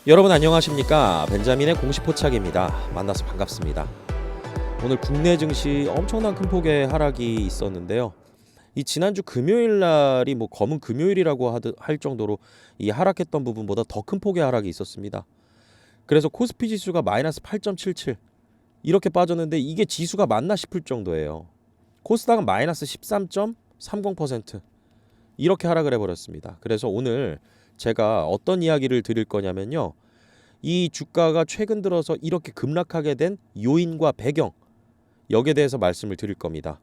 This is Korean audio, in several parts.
여러분 안녕하십니까? 벤자민의 공식 포착입니다. 만나서 반갑습니다. 오늘 국내 증시 엄청난 큰 폭의 하락이 있었는데요. 이 지난주 금요일 날이 뭐 검은 금요일이라고 할 정도로 이 하락했던 부분보다 더 큰 폭의 하락이 있었습니다. 그래서 코스피 지수가 마이너스 8.77 이렇게 빠졌는데 이게 지수가 맞나 싶을 정도예요. 코스닥은 마이너스 13.30% 이렇게 하락을 해버렸습니다. 그래서 오늘 제가 어떤 이야기를 드릴 거냐면요. 이 주가가 최근 들어서 이렇게 급락하게 된 요인과 배경, 여기에 대해서 말씀을 드릴 겁니다.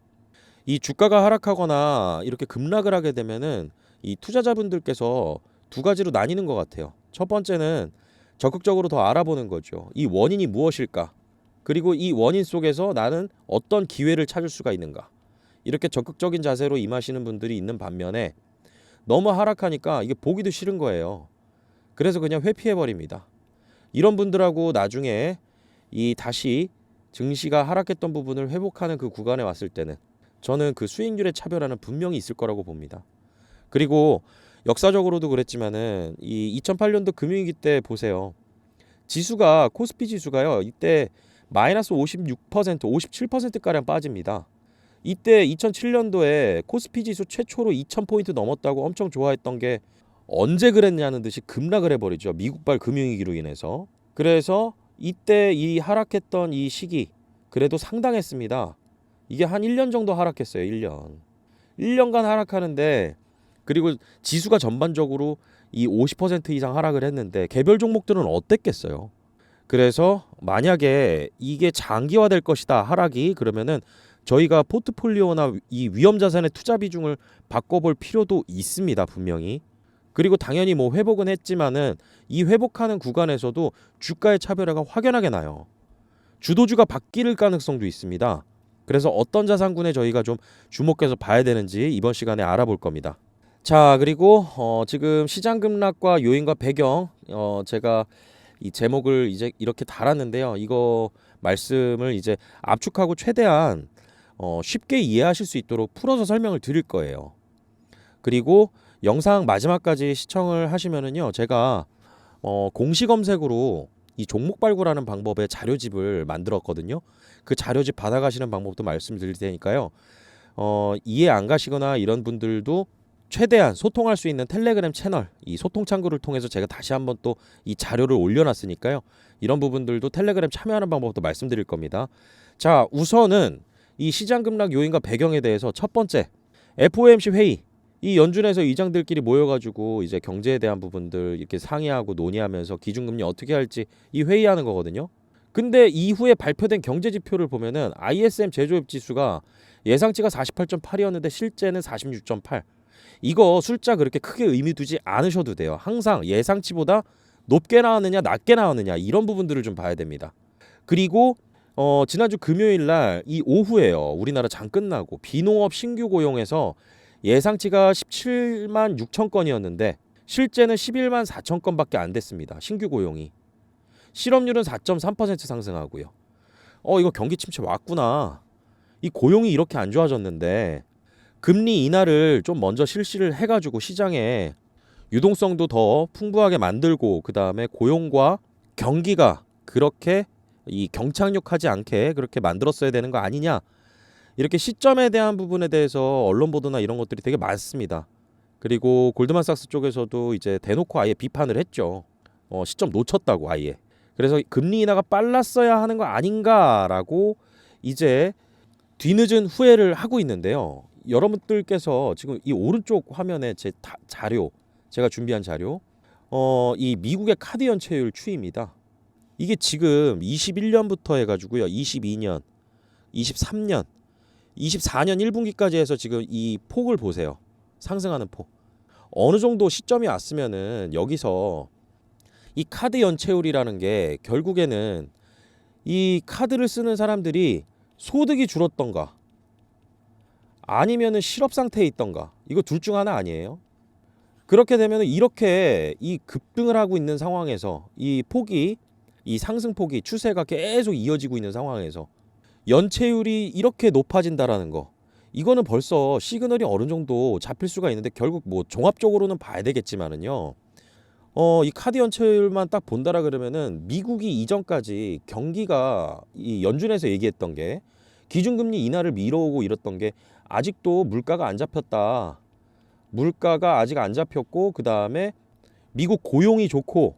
이 주가가 하락하거나 이렇게 급락을 하게 되면은 이 투자자분들께서 두 가지로 나뉘는 것 같아요. 첫 번째는 적극적으로 더 알아보는 거죠. 이 원인이 무엇일까? 그리고 이 원인 속에서 나는 어떤 기회를 찾을 수가 있는가? 이렇게 적극적인 자세로 임하시는 분들이 있는 반면에 너무 하락하니까 이게 보기도 싫은 거예요. 그래서 그냥 회피해 버립니다. 이런 분들하고 나중에 이 다시 증시가 하락했던 부분을 회복하는 그 구간에 왔을 때는 저는 그 수익률의 차별화는 분명히 있을 거라고 봅니다. 그리고 역사적으로도 그랬지만은 이 2008년도 금융위기 때 보세요. 지수가 코스피 지수가요. 이때 마이너스 56%, 57%가량 빠집니다. 이때 2007년도에 코스피 지수 최초로 2000포인트 넘었다고 엄청 좋아했던 게 언제 그랬냐는 듯이 급락을 해버리죠. 미국발 금융위기로 인해서. 그래서 이때 이 하락했던 이 시기 그래도 상당했습니다. 이게 한 1년 정도 하락했어요. 1년. 1년간 하락하는데 그리고 지수가 전반적으로 이 50% 이상 하락을 했는데 개별 종목들은 어땠겠어요. 그래서 만약에 이게 장기화될 것이다 하락이 그러면은 저희가 포트폴리오나 이 위험 자산의 투자 비중을 바꿔볼 필요도 있습니다. 분명히. 그리고 당연히 뭐 회복은 했지만은 이 회복하는 구간에서도 주가의 차별화가 확연하게 나요. 주도주가 바뀔 가능성도 있습니다. 그래서 어떤 자산군에 저희가 좀 주목해서 봐야 되는지 이번 시간에 알아볼 겁니다. 자, 그리고 지금 시장 급락과 요인과 배경 제가 이 제목을 이제 이렇게 달았는데요. 이거 말씀을 이제 압축하고 최대한 쉽게 이해하실 수 있도록 풀어서 설명을 드릴 거예요. 그리고 영상 마지막까지 시청을 하시면은요. 제가 공시 검색으로 이 종목 발굴하는 방법의 자료집을 만들었거든요. 그 자료집 받아가시는 방법도 말씀드릴 테니까요. 이해 안 가시거나 이런 분들도 최대한 소통할 수 있는 텔레그램 채널 이 소통 창구를 통해서 제가 다시 한번 또 이 자료를 올려놨으니까요. 이런 부분들도 텔레그램 참여하는 방법도 말씀드릴 겁니다. 자, 우선은 이 시장 급락 요인과 배경에 대해서 첫 번째 FOMC 회의 이 연준에서 의장들끼리 모여가지고 이제 경제에 대한 부분들 이렇게 상의하고 논의하면서 기준금리 어떻게 할지 이 회의하는 거거든요. 근데 이후에 발표된 경제 지표를 보면은 ISM 제조업 지수가 예상치가 48.8이었는데 실제는 46.8. 이거 숫자 그렇게 크게 의미 두지 않으셔도 돼요. 항상 예상치보다 높게 나왔느냐 낮게 나왔느냐 이런 부분들을 좀 봐야 됩니다. 그리고 지난주 금요일 날 이 오후에요. 우리나라 장 끝나고 비농업 신규 고용에서 예상치가 17만 6천 건이었는데 실제는 11만 4천 건밖에 안 됐습니다. 신규 고용이. 실업률은 4.3% 상승하고요. 이거 경기 침체 왔구나. 이 고용이 이렇게 안 좋아졌는데 금리 인하를 좀 먼저 실시를 해가지고 시장에 유동성도 더 풍부하게 만들고 그 다음에 고용과 경기가 그렇게 이 경착륙하지 않게 그렇게 만들었어야 되는 거 아니냐 이렇게 시점에 대한 부분에 대해서 언론 보도나 이런 것들이 되게 많습니다. 그리고 골드만삭스 쪽에서도 이제 대놓고 아예 비판을 했죠. 시점 놓쳤다고 아예. 그래서 금리 인하가 빨랐어야 하는 거 아닌가라고 이제 뒤늦은 후회를 하고 있는데요. 여러분들께서 지금 이 오른쪽 화면에 제 자료 제가 준비한 자료 이 미국의 카드 연체율 추이입니다. 이게 지금 21년부터 해가지고요. 22년, 23년, 24년 1분기까지 해서 지금 이 폭을 보세요. 상승하는 폭. 어느 정도 시점이 왔으면은 여기서 이 카드 연체율이라는 게 결국에는 이 카드를 쓰는 사람들이 소득이 줄었던가 아니면은 실업 상태에 있던가 이거 둘 중 하나 아니에요? 그렇게 되면 이렇게 이 급등을 하고 있는 상황에서 이 폭이 이 상승폭이 추세가 계속 이어지고 있는 상황에서 연체율이 이렇게 높아진다라는 거 이거는 벌써 시그널이 어느 정도 잡힐 수가 있는데 결국 뭐 종합적으로는 봐야 되겠지만은요 이 카드 연체율만 딱 본다라 그러면은 미국이 이전까지 경기가 이 연준에서 얘기했던 게 기준금리 인하를 미뤄오고 이랬던 게 아직도 물가가 안 잡혔다. 물가가 아직 안 잡혔고 그다음에 미국 고용이 좋고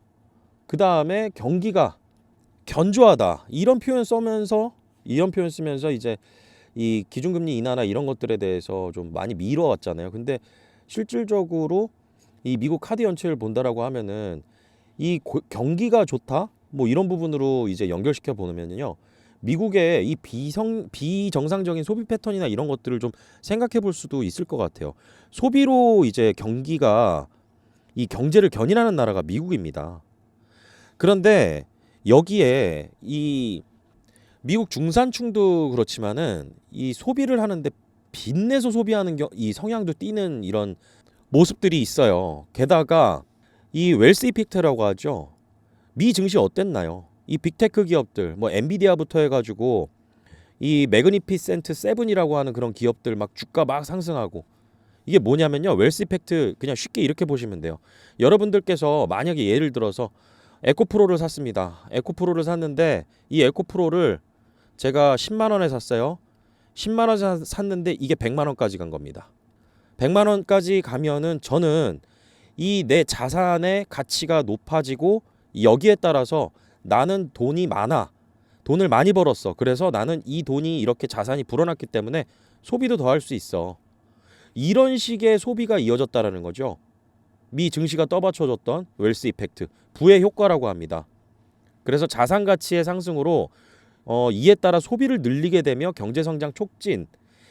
그다음에 경기가 견조하다. 이런 표현 쓰면서 이제 이 기준금리 인하나 이런 것들에 대해서 좀 많이 미뤄왔잖아요. 근데 실질적으로 이 미국 카드 연체율 본다라고 하면은 경기가 좋다 뭐 이런 부분으로 이제 연결시켜 보면요, 미국의 이 비정상적인 소비 패턴이나 이런 것들을 좀 생각해 볼 수도 있을 것 같아요. 소비로 이제 경기가 이 경제를 견인하는 나라가 미국입니다. 그런데 여기에 이 미국 중산층도 그렇지만은 이 소비를 하는데 빚내서 소비하는 이 성향도 띠는 이런 모습들이 있어요. 게다가 이 웰스 이펙트라고 하죠. 미 증시 어땠나요? 이 빅테크 기업들 뭐 엔비디아부터 해가지고 이 매그니피센트 세븐이라고 하는 그런 기업들 막 주가 막 상승하고, 이게 뭐냐면요, 웰스 이펙트 그냥 쉽게 이렇게 보시면 돼요. 여러분들께서 만약에 예를 들어서 에코프로를 샀습니다. 에코프로를 샀는데 이 에코프로를 제가 10만 원에 샀어요. 10만 원에 샀는데 이게 100만 원까지 간 겁니다. 100만 원까지 가면은 저는 이 내 자산의 가치가 높아지고 여기에 따라서 나는 돈이 많아. 돈을 많이 벌었어. 그래서 나는 이 돈이 이렇게 자산이 불어났기 때문에 소비도 더 할 수 있어. 이런 식의 소비가 이어졌다라는 거죠. 미 증시가 떠받쳐줬던 웰스 이펙트, 부의 효과라고 합니다. 그래서 자산 가치의 상승으로 이에 따라 소비를 늘리게 되며 경제 성장 촉진,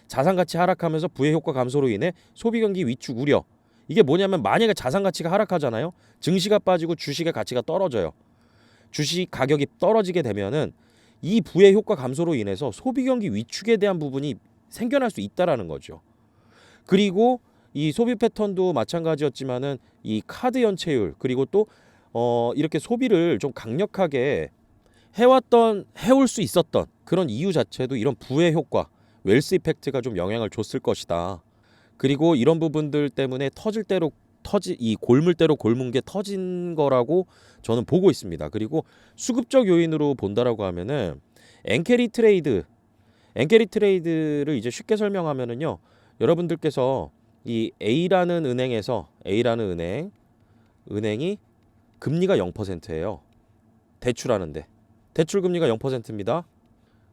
자산 가치 하락하면서 부의 효과 감소로 인해 소비 경기 위축 우려. 이게 뭐냐면 만약에 자산 가치가 하락하잖아요. 증시가 빠지고 주식의 가치가 떨어져요. 주식 가격이 떨어지게 되면은 이 부의 효과 감소로 인해서 소비 경기 위축에 대한 부분이 생겨날 수 있다라는 거죠. 그리고 이 소비 패턴도 마찬가지였지만은 이 카드 연체율, 그리고 또 이렇게 소비를 좀 강력하게 해올 수 있었던 그런 이유 자체도 이런 부의 효과, 웰스 이펙트가 좀 영향을 줬을 것이다. 그리고 이런 부분들 때문에 이 골물대로 골문 게 터진 거라고 저는 보고 있습니다. 그리고 수급적 요인으로 본다라고 하면은 엔캐리 트레이드를 이제 쉽게 설명하면은요, 여러분들께서 이 A라는 은행이 금리가 0%예요. 대출하는데 대출 금리가 0%입니다.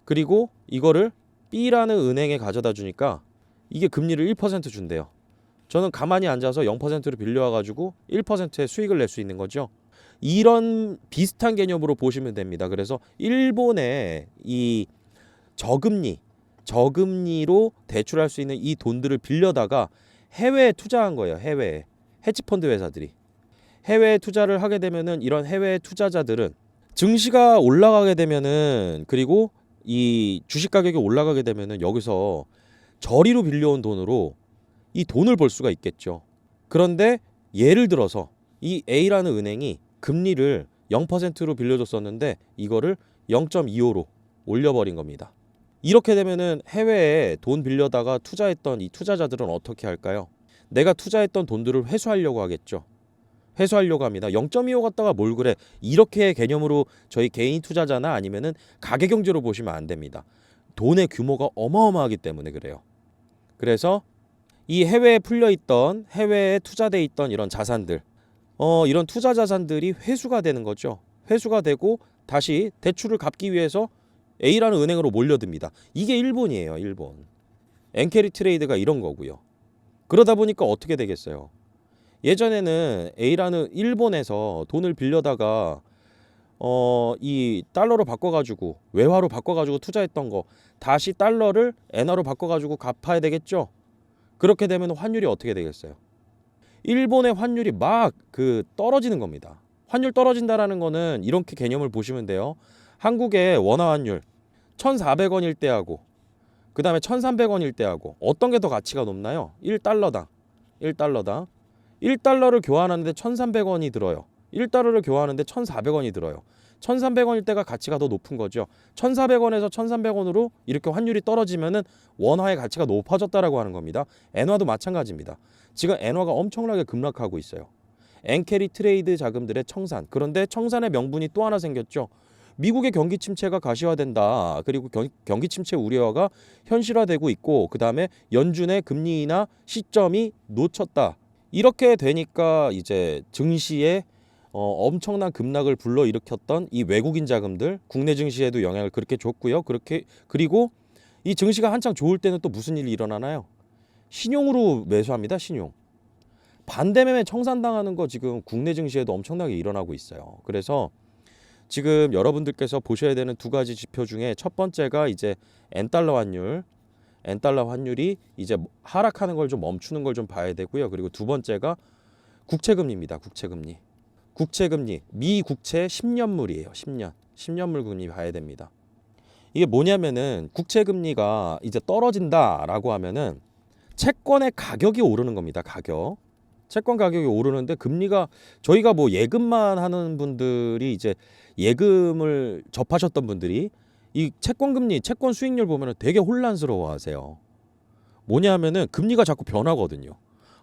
그리고 이거를 B라는 은행에 가져다 주니까 이게 금리를 1% 준대요. 저는 가만히 앉아서 0%를 빌려와 가지고 1%의 수익을 낼 수 있는 거죠. 이런 비슷한 개념으로 보시면 됩니다. 그래서 일본의 이 저금리로 대출할 수 있는 이 돈들을 빌려다가 해외에 투자한 거예요. 해외에 헤지펀드 회사들이 해외에 투자를 하게 되면은 이런 해외 투자자들은 증시가 올라가게 되면은, 그리고 이 주식 가격이 올라가게 되면은 여기서 저리로 빌려온 돈으로 이 돈을 벌 수가 있겠죠. 그런데 예를 들어서 이 A라는 은행이 금리를 0%로 빌려줬었는데 이거를 0.25로 올려버린 겁니다. 이렇게 되면은 해외에 돈 빌려다가 투자했던 이 투자자들은 어떻게 할까요? 내가 투자했던 돈들을 회수하려고 하겠죠. 회수하려고 합니다. 0.25 갖다가 뭘 그래? 이렇게 개념으로 저희 개인 투자자나 아니면은 가계 경제로 보시면 안 됩니다. 돈의 규모가 어마어마하기 때문에 그래요. 그래서 이 해외에 해외에 투자돼 있던 이런 자산들, 이런 투자 자산들이 회수가 되는 거죠. 회수가 되고 다시 대출을 갚기 위해서 A라는 은행으로 몰려듭니다. 이게 일본이에요, 일본. 엔캐리 트레이드가 이런 거고요. 그러다 보니까 어떻게 되겠어요? 예전에는 A라는 일본에서 돈을 빌려다가 이 달러로 바꿔가지고 외화로 바꿔가지고 투자했던 거 다시 달러를 엔화로 바꿔가지고 갚아야 되겠죠. 그렇게 되면 환율이 어떻게 되겠어요? 일본의 환율이 막 떨어지는 겁니다. 환율 떨어진다라는 거는 이렇게 개념을 보시면 돼요. 한국의 원화 환율 1,400원일 때하고 그 다음에 1,300원일 때하고 어떤 게 더 가치가 높나요? 1달러당 1달러를 교환하는데 1,300원이 들어요. 1달러를 교환하는데 1,400원이 들어요. 1,300원일 때가 가치가 더 높은 거죠. 1,400원에서 1,300원으로 이렇게 환율이 떨어지면은 원화의 가치가 높아졌다라고 하는 겁니다. 엔화도 마찬가지입니다. 지금 엔화가 엄청나게 급락하고 있어요. 엔캐리 트레이드 자금들의 청산. 그런데 청산의 명분이 또 하나 생겼죠. 미국의 경기 침체가 가시화된다. 그리고 경기 침체 우려가 현실화되고 있고 그다음에 연준의 금리 인하 시점이 놓쳤다. 이렇게 되니까 이제 증시에 엄청난 급락을 불러일으켰던 이 외국인 자금들 국내 증시에도 영향을 그렇게 줬고요. 그리고 이 증시가 한창 좋을 때는 또 무슨 일이 일어나나요? 신용으로 매수합니다. 신용. 반대매매 청산당하는 거 지금 국내 증시에도 엄청나게 일어나고 있어요. 그래서 지금 여러분들께서 보셔야 되는 두 가지 지표 중에 첫 번째가 이제 엔달러 환율이 이제 하락하는 걸 좀 멈추는 걸 좀 봐야 되고요. 그리고 두 번째가 국채금리입니다. 국채금리 미 국채 10년물이에요. 10년물 금리 봐야 됩니다. 이게 뭐냐면은 국채금리가 이제 떨어진다라고 하면은 채권의 가격이 오르는 겁니다. 채권 가격이 오르는데 금리가 저희가 뭐 예금만 하는 분들이 이제 예금을 접하셨던 분들이 이 채권 금리, 채권 수익률 보면은 되게 혼란스러워하세요. 뭐냐면은 금리가 자꾸 변하거든요.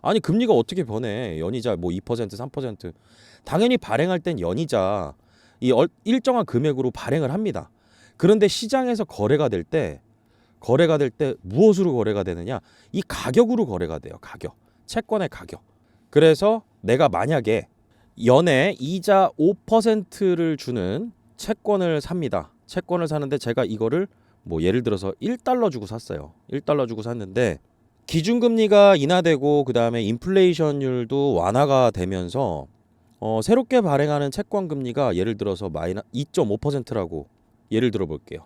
아니 금리가 어떻게 변해? 연이자 뭐 2%, 3%. 당연히 발행할 땐 연이자 일정한 금액으로 발행을 합니다. 그런데 시장에서 거래가 될 때 무엇으로 거래가 되느냐? 이 가격으로 거래가 돼요. 채권의 가격. 그래서 내가 만약에 연에 이자 5%를 주는 채권을 삽니다. 채권을 사는데 제가 이거를 뭐 예를 들어서 1달러 주고 샀어요. 1달러 주고 샀는데 기준금리가 인하되고 그다음에 인플레이션율도 완화가 되면서 새롭게 발행하는 채권 금리가 예를 들어서 마이너스 2.5%라고 예를 들어 볼게요.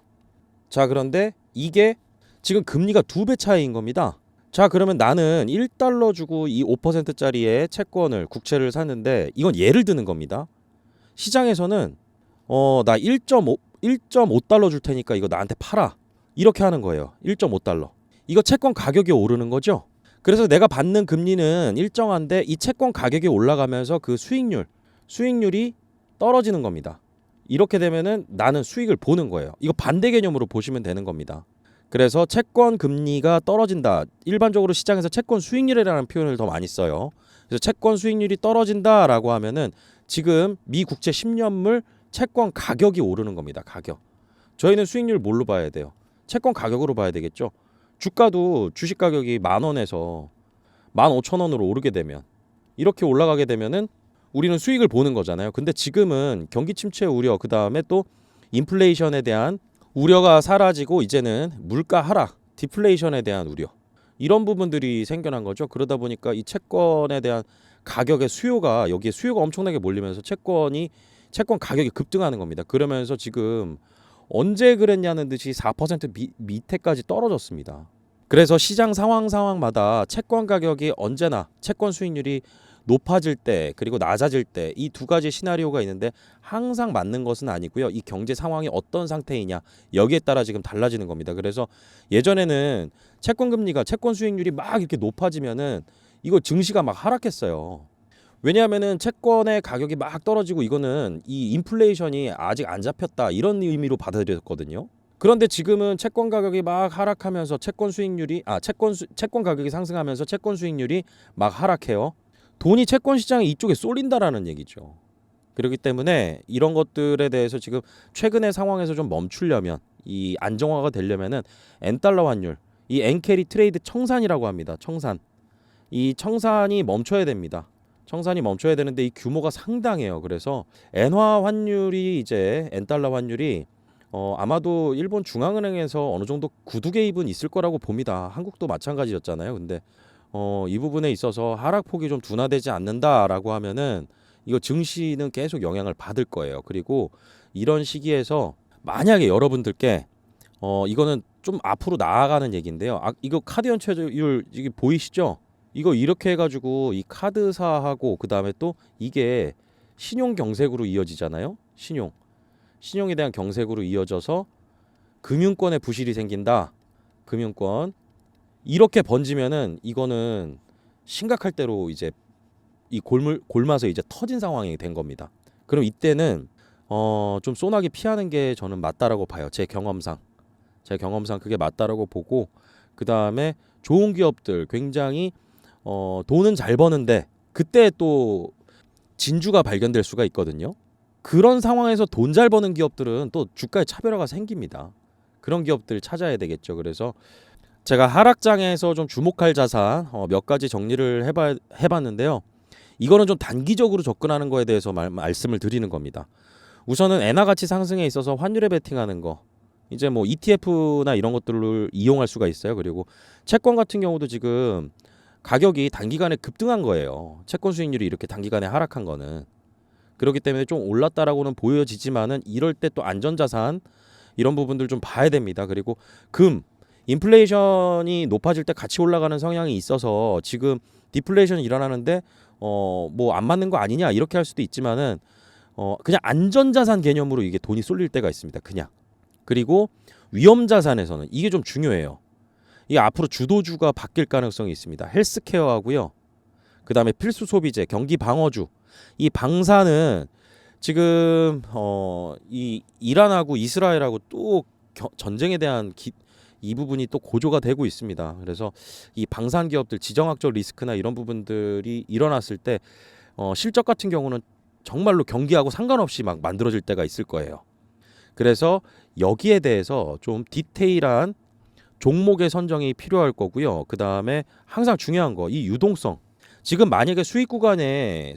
자, 그런데 이게 지금 금리가 2배 차이인 겁니다. 자, 그러면 나는 1달러 주고 이 5%짜리의 채권을 국채를 샀는데 이건 예를 드는 겁니다. 시장에서는 나 1.5달러 줄 테니까 이거 나한테 팔아. 이렇게 하는 거예요. 1.5달러. 이거 채권 가격이 오르는 거죠. 그래서 내가 받는 금리는 일정한데 이 채권 가격이 올라가면서 그 수익률이 떨어지는 겁니다. 이렇게 되면은 나는 수익을 보는 거예요. 이거 반대 개념으로 보시면 되는 겁니다. 그래서 채권 금리가 떨어진다. 일반적으로 시장에서 채권 수익률이라는 표현을 더 많이 써요. 그래서 채권 수익률이 떨어진다라고 하면은 지금 미 국채 10년물 채권 가격이 오르는 겁니다. 가격. 저희는 수익률 뭘로 봐야 돼요? 채권 가격으로 봐야 되겠죠. 주가도 주식 가격이 10,000원에서 15,000원으로 오르게 되면 이렇게 올라가게 되면은 우리는 수익을 보는 거잖아요. 근데 지금은 경기 침체 우려 그다음에 또 인플레이션에 대한 우려가 사라지고 이제는 물가 하락, 디플레이션에 대한 우려 이런 부분들이 생겨난 거죠. 그러다 보니까 이 채권에 대한 가격의 수요가 여기에 수요가 엄청나게 몰리면서 채권 가격이 급등하는 겁니다. 그러면서 지금 언제 그랬냐는 듯이 4% 밑에까지 떨어졌습니다. 그래서 시장 상황마다 채권 가격이 언제나 채권 수익률이 높아질 때 그리고 낮아질 때 이 두 가지 시나리오가 있는데 항상 맞는 것은 아니고요. 이 경제 상황이 어떤 상태이냐 여기에 따라 지금 달라지는 겁니다. 그래서 예전에는 채권 금리가 채권 수익률이 막 이렇게 높아지면은 이거 증시가 막 하락했어요. 왜냐하면은 채권의 가격이 막 떨어지고 이거는 이 인플레이션이 아직 안 잡혔다 이런 의미로 받아들였거든요. 그런데 지금은 채권 가격이 막 하락하면서 채권 가격이 상승하면서 채권 수익률이 막 하락해요. 돈이 채권 시장에 이쪽에 쏠린다라는 얘기죠. 그렇기 때문에 이런 것들에 대해서 지금 최근의 상황에서 좀 멈추려면 이 안정화가 되려면은 엔달러 환율, 이 엔캐리 트레이드 청산이라고 합니다. 이 청산이 멈춰야 됩니다. 청산이 멈춰야 되는데 이 규모가 상당해요. 그래서 엔달러 환율이 아마도 일본 중앙은행에서 어느 정도 구두 개입은 있을 거라고 봅니다. 한국도 마찬가지였잖아요. 근데 이 부분에 있어서 하락폭이 좀 둔화되지 않는다라고 하면은 이거 증시는 계속 영향을 받을 거예요. 그리고 이런 시기에서 만약에 여러분들께 이거는 좀 앞으로 나아가는 얘기인데요. 이거 카드 연체율 이게 보이시죠? 이거 이렇게 해가지고 이 카드사하고 그 다음에 또 이게 신용 경색으로 이어지잖아요. 신용에 대한 경색으로 이어져서 금융권에 부실이 생긴다. 금융권 이렇게 번지면은 이거는 심각할 대로 이제 이 골마서 이제 터진 상황이 된 겁니다. 그럼 이때는 좀 소나기 피하는 게 저는 맞다라고 봐요. 제 경험상 그게 맞다라고 보고 그 다음에 좋은 기업들 굉장히 돈은 잘 버는데 그때 또 진주가 발견될 수가 있거든요. 그런 상황에서 돈 잘 버는 기업들은 또 주가에 차별화가 생깁니다. 그런 기업들 찾아야 되겠죠. 그래서 제가 하락장에서 좀 주목할 자산 몇 가지 정리를 해봤는데요. 이거는 좀 단기적으로 접근하는 거에 대해서 말씀을 드리는 겁니다. 우선은 엔화 가치 상승에 있어서 환율에 베팅하는 거, 이제 뭐 ETF나 이런 것들을 이용할 수가 있어요. 그리고 채권 같은 경우도 지금 가격이 단기간에 급등한 거예요. 채권 수익률이 이렇게 단기간에 하락한 거는. 그렇기 때문에 좀 올랐다라고는 보여지지만은 이럴 때 또 안전자산 이런 부분들 좀 봐야 됩니다. 그리고 인플레이션이 높아질 때 같이 올라가는 성향이 있어서 지금 디플레이션이 일어나는데 뭐 안 맞는 거 아니냐 이렇게 할 수도 있지만은 그냥 안전자산 개념으로 이게 돈이 쏠릴 때가 있습니다. 그냥. 그리고 위험자산에서는 이게 좀 중요해요. 이게 앞으로 주도주가 바뀔 가능성이 있습니다. 헬스케어하고요. 그다음에 필수 소비재, 경기 방어주. 이 방사는 지금 이 이란하고 이스라엘하고 또 전쟁에 대한 이 부분이 또 고조가 되고 있습니다. 그래서 이 방산 기업들 지정학적 리스크나 이런 부분들이 일어났을 때 실적 같은 경우는 정말로 경기하고 상관없이 막 만들어질 때가 있을 거예요. 그래서 여기에 대해서 좀 디테일한 종목의 선정이 필요할 거고요. 그 다음에 항상 중요한 거, 이 유동성. 지금 만약에 수익 구간이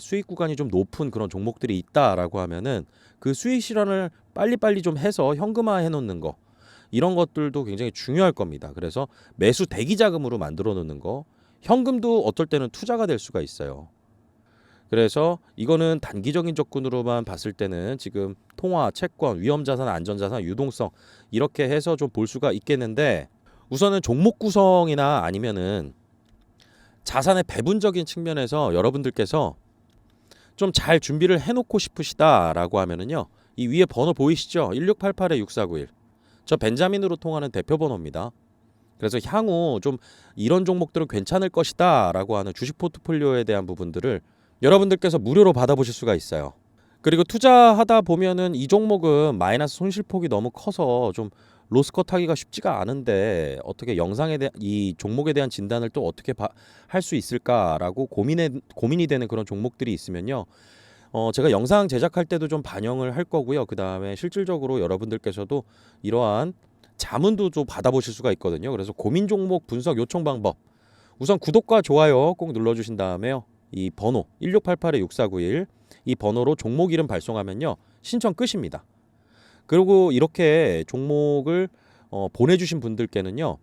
좀 높은 그런 종목들이 있다라고 하면은 그 수익 실현을 빨리빨리 좀 해서 현금화 해놓는 거, 이런 것들도 굉장히 중요할 겁니다. 그래서 매수 대기 자금으로 만들어 놓는 거, 현금도 어떨 때는 투자가 될 수가 있어요. 그래서 이거는 단기적인 접근으로만 봤을 때는 지금 통화, 채권, 위험자산, 안전자산, 유동성 이렇게 해서 좀 볼 수가 있겠는데, 우선은 종목 구성이나 아니면은 자산의 배분적인 측면에서 여러분들께서 좀 잘 준비를 해놓고 싶으시다라고 하면은요, 이 위에 번호 보이시죠? 1688-6491. 저 벤자민으로 통하는 대표 번호입니다. 그래서 향후 좀 이런 종목들은 괜찮을 것이다라고 하는 주식 포트폴리오에 대한 부분들을 여러분들께서 무료로 받아보실 수가 있어요. 그리고 투자하다 보면은 이 종목은 마이너스 손실폭이 너무 커서 좀 로스컷 하기가 쉽지가 않은데 어떻게 이 종목에 대한 진단을 또 어떻게 할 수 있을까라고 고민이 되는 그런 종목들이 있으면요. 제가 영상 제작할 때도 좀 반영을 할 거고요. 그 다음에 실질적으로 여러분들께서도 이러한 자문도 좀 받아보실 수가 있거든요. 그래서 고민 종목 분석 요청 방법. 우선 구독과 좋아요 꼭 눌러주신 다음에요. 이 번호 1688-6491 이 번호로 종목 이름 발송하면요. 신청 끝입니다. 그리고 이렇게 종목을 보내주신 분들께는요.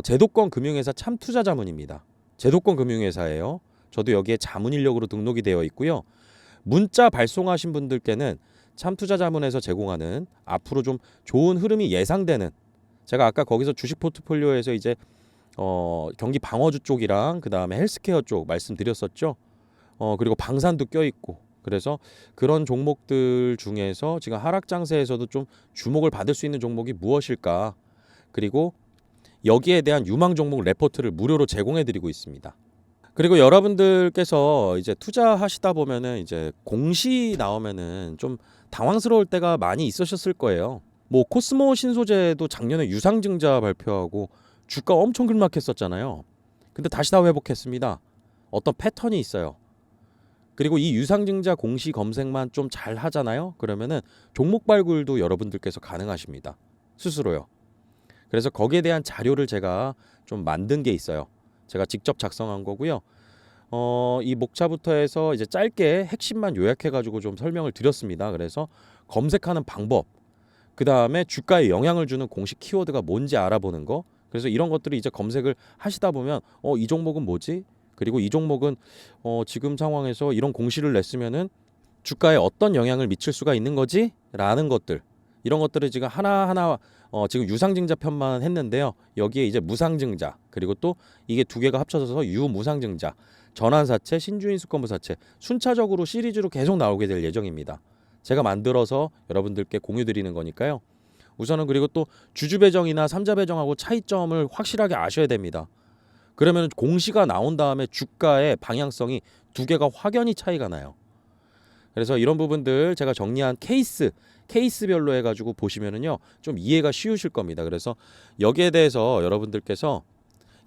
제도권 금융회사 참투자자문입니다. 제도권 금융회사예요. 저도 여기에 자문 인력으로 등록이 되어 있고요. 문자 발송하신 분들께는 참투자자문에서 제공하는 앞으로 좀 좋은 흐름이 예상되는, 제가 아까 거기서 주식 포트폴리오에서 이제 경기 방어주 쪽이랑 그 다음에 헬스케어 쪽 말씀드렸었죠. 그리고 방산도 껴있고, 그래서 그런 종목들 중에서 지금 하락 장세에서도 좀 주목을 받을 수 있는 종목이 무엇일까, 그리고 여기에 대한 유망 종목 레포트를 무료로 제공해드리고 있습니다. 그리고 여러분들께서 이제 투자하시다 보면은 이제 공시 나오면은 좀 당황스러울 때가 많이 있으셨을 거예요. 뭐 코스모 신소재도 작년에 유상증자 발표하고 주가 엄청 급락했었잖아요. 근데 다시 다 회복했습니다. 어떤 패턴이 있어요. 그리고 이 유상증자 공시 검색만 좀 잘 하잖아요. 그러면은 종목 발굴도 여러분들께서 가능하십니다. 스스로요. 그래서 거기에 대한 자료를 제가 좀 만든 게 있어요. 제가 직접 작성한 거고요. 이 목차부터 해서 이제 짧게 핵심만 요약해가지고 좀 설명을 드렸습니다. 그래서 검색하는 방법, 그 다음에 주가에 영향을 주는 공식 키워드가 뭔지 알아보는 거. 그래서 이런 것들을 이제 검색을 하시다 보면 이 종목은 뭐지? 그리고 이 종목은 지금 상황에서 이런 공시를 냈으면은 주가에 어떤 영향을 미칠 수가 있는 거지? 라는 것들, 이런 것들을 지금 하나하나 지금 유상증자 편만 했는데요. 여기에 이제 무상증자, 그리고 또 이게 두 개가 합쳐져서 유무상증자, 전환사채, 신주인수권부사채 순차적으로 시리즈로 계속 나오게 될 예정입니다. 제가 만들어서 여러분들께 공유 드리는 거니까요. 우선은 그리고 또 주주배정이나 삼자배정하고 차이점을 확실하게 아셔야 됩니다. 그러면 공시가 나온 다음에 주가의 방향성이 두 개가 확연히 차이가 나요. 그래서 이런 부분들 제가 정리한 케이스별로 해가지고 보시면은요 좀 이해가 쉬우실 겁니다. 그래서 여기에 대해서 여러분들께서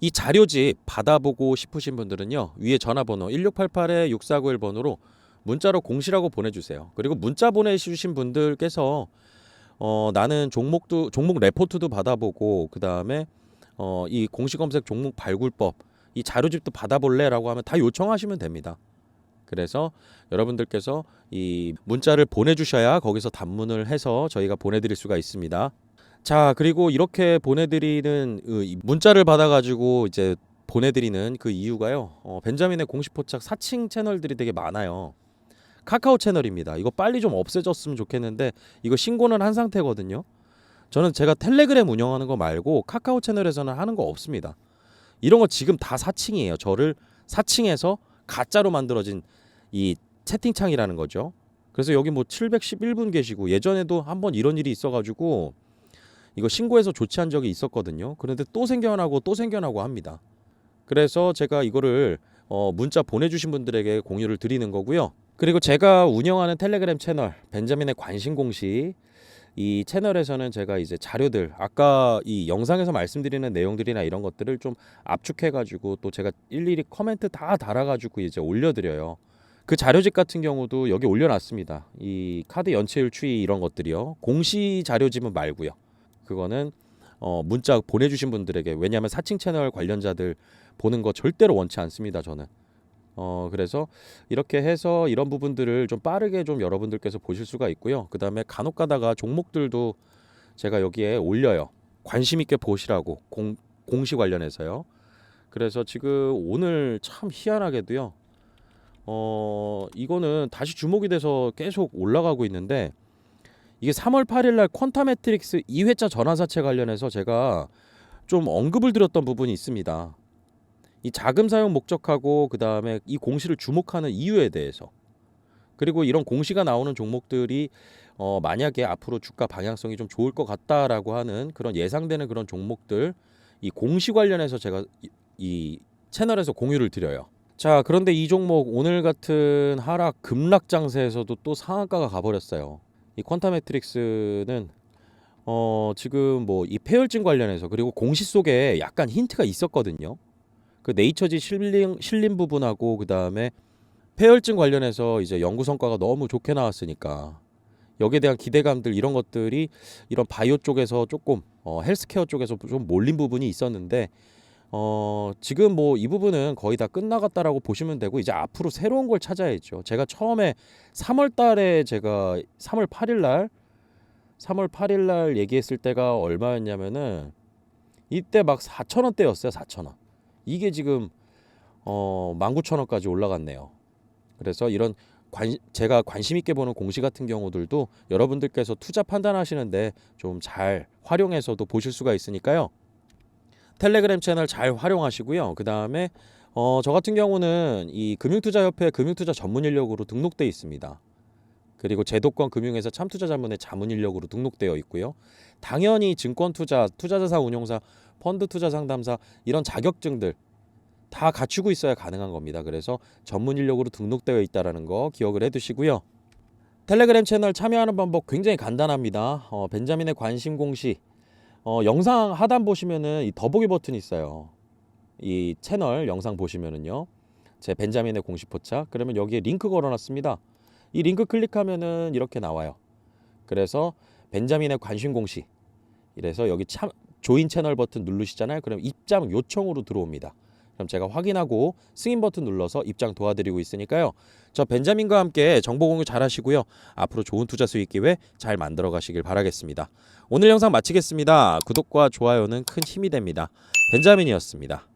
이 자료집 받아보고 싶으신 분들은요 위에 전화번호 1688-6491번으로 문자로 공시라고 보내주세요. 그리고 문자 보내주신 분들께서 나는 종목 레포트도 받아보고 그 다음에 이 공시 검색 종목 발굴법 이 자료집도 받아볼래라고 하면 다 요청하시면 됩니다. 그래서 여러분들께서 이 문자를 보내주셔야 거기서 답문을 해서 저희가 보내드릴 수가 있습니다. 자, 그리고 이렇게 보내드리는 이 문자를 받아가지고 이제 보내드리는 그 이유가요. 벤자민의 공식 포착 사칭 채널들이 되게 많아요. 카카오 채널입니다. 이거 빨리 좀 없애졌으면 좋겠는데 이거 신고는 한 상태거든요. 저는 제가 텔레그램 운영하는 거 말고 카카오 채널에서는 하는 거 없습니다. 이런 거 지금 다 사칭이에요. 저를 사칭해서 가짜로 만들어진 이 채팅창이라는 거죠. 그래서 여기 뭐 711분 계시고 예전에도 한번 이런 일이 있어가지고 이거 신고해서 조치한 적이 있었거든요. 그런데 또 생겨나고 합니다. 그래서 제가 이거를 문자 보내주신 분들에게 공유를 드리는 거고요. 그리고 제가 운영하는 텔레그램 채널 벤자민의 관심 공시 이 채널에서는 제가 이제 자료들 아까 이 영상에서 말씀드리는 내용들이나 이런 것들을 좀 압축해가지고 또 제가 일일이 코멘트 다 달아가지고 이제 올려드려요. 그 자료집 같은 경우도 여기 올려놨습니다. 이 카드 연체율 추이 이런 것들이요. 공시 자료집은 말고요. 그거는 문자 보내주신 분들에게 왜냐하면 사칭 채널 관련자들 보는 거 절대로 원치 않습니다. 저는. 그래서 이렇게 해서 이런 부분들을 좀 빠르게 좀 여러분들께서 보실 수가 있고요. 그 다음에 간혹 가다가 종목들도 제가 여기에 올려요. 관심 있게 보시라고 공시 관련해서요. 그래서 지금 오늘 참 희한하게도요. 이거는 다시 주목이 돼서 계속 올라가고 있는데 이게 3월 8일 날 퀀타 매트릭스 2회차 전환사채 관련해서 제가 좀 언급을 드렸던 부분이 있습니다. 이 자금 사용 목적하고 그 다음에 이 공시를 주목하는 이유에 대해서 그리고 이런 공시가 나오는 종목들이 만약에 앞으로 주가 방향성이 좀 좋을 것 같다라고 하는 그런 예상되는 그런 종목들 이 공시 관련해서 제가 이 채널에서 공유를 드려요. 자, 그런데 이 종목 오늘 같은 하락 급락 장세에서도 또 상한가가 가버렸어요. 이 퀀타 매트릭스는 지금 뭐 이 폐혈증 관련해서 그리고 공시 속에 약간 힌트가 있었거든요. 그 네이처지 실린 부분하고 그 다음에 폐혈증 관련해서 이제 연구 성과가 너무 좋게 나왔으니까 여기에 대한 기대감들 이런 것들이 이런 바이오 쪽에서 조금 헬스케어 쪽에서 좀 몰린 부분이 있었는데 지금 뭐 이 부분은 거의 다 끝나갔다라고 보시면 되고 이제 앞으로 새로운 걸 찾아야죠. 제가 처음에 3월 달에 제가 3월 8일 날 얘기했을 때가 얼마였냐면은 이때 막 4,000원대였어요. 4,000원. 이게 지금 19,000원까지 올라갔네요. 그래서 이런 제가 관심 있게 보는 공시 같은 경우들도 여러분들께서 투자 판단하시는데 좀 잘 활용해서도 보실 수가 있으니까요. 텔레그램 채널 잘 활용하시고요. 그 다음에 저 같은 경우는 이 금융투자협회 금융투자 전문 인력으로 등록돼 있습니다. 그리고 제도권 금융회사 참투자자문회 자문 인력으로 등록되어 있고요. 당연히 증권투자, 투자자산 운용사, 펀드 투자 상담사 이런 자격증들 다 갖추고 있어야 가능한 겁니다. 그래서 전문 인력으로 등록되어 있다는 거 기억을 해두시고요. 텔레그램 채널 참여하는 방법 굉장히 간단합니다. 벤자민의 관심 공시 영상 하단 보시면은 이 더보기 버튼이 있어요. 이 채널 영상 보시면은요. 제 벤자민의 공시 포착 그러면 여기에 링크 걸어놨습니다. 이 링크 클릭하면은 이렇게 나와요. 그래서 벤자민의 관심 공시 이래서 여기 조인 채널 버튼 누르시잖아요. 그럼 입장 요청으로 들어옵니다. 그럼 제가 확인하고 승인 버튼 눌러서 입장 도와드리고 있으니까요. 저 벤자민과 함께 정보 공유 잘 하시고요. 앞으로 좋은 투자 수익 기회 잘 만들어 가시길 바라겠습니다. 오늘 영상 마치겠습니다. 구독과 좋아요는 큰 힘이 됩니다. 벤자민이었습니다.